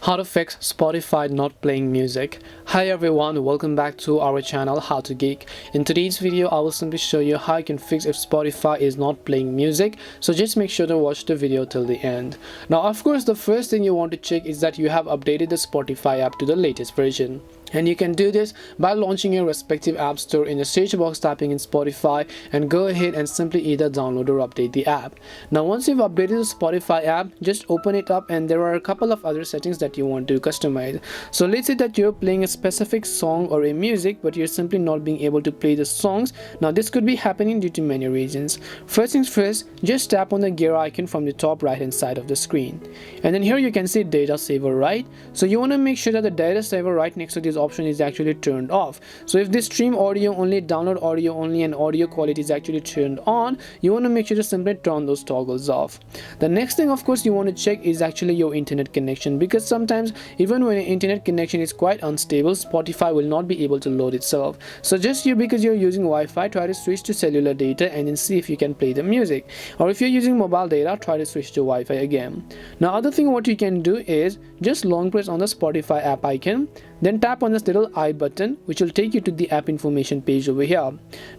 How to fix Spotify not playing music. Hi everyone, welcome back to our channel How to Geek. In today's video I will simply show you how you can fix if Spotify is not playing music, so just make sure to watch the video till the end. Now of course the first thing you want to check is that you have updated the Spotify app to the latest version. And you can do this by launching your respective app store in the search box, typing in Spotify, and go ahead and simply either download or update the app. Now once you've updated the Spotify app, just open it up and there are a couple of other settings that you want to customize. So let's say that you're playing a specific song or a music but you're simply not being able to play the songs. Now this could be happening due to many reasons. First things first, just tap on the gear icon from the top right hand side of the screen. And then here you can see data saver, right? So you want to make sure that the data saver right next to this option is actually turned off. So if this stream audio only, download audio only, and audio quality is actually turned on, you want to make sure to simply turn those toggles off. The next thing of course you want to check is actually your internet connection, because sometimes even when your internet connection is quite unstable, Spotify will not be able to load itself. So just because you're using Wi-Fi, try to switch to cellular data and then see if you can play the music. Or if you're using mobile data, try to switch to Wi-Fi again. Now other thing what you can do is just long press on the Spotify app icon, then tap on this little I button, which will take you to the app information page over here.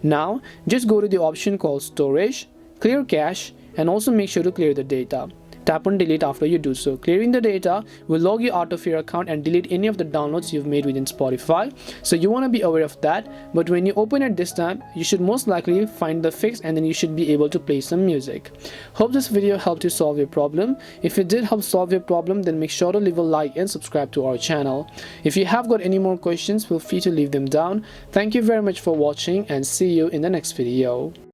Now just go to the option called storage, clear cache, and also make sure to clear the data. Tap on delete after you do so. Clearing the data will log you out of your account and delete any of the downloads you've made within Spotify. So you want to be aware of that. But when you open it this time, you should most likely find the fix and then you should be able to play some music. Hope this video helped you solve your problem. If it did help solve your problem, then make sure to leave a like and subscribe to our channel. If you have got any more questions, feel free to leave them down. Thank you very much for watching and see you in the next video.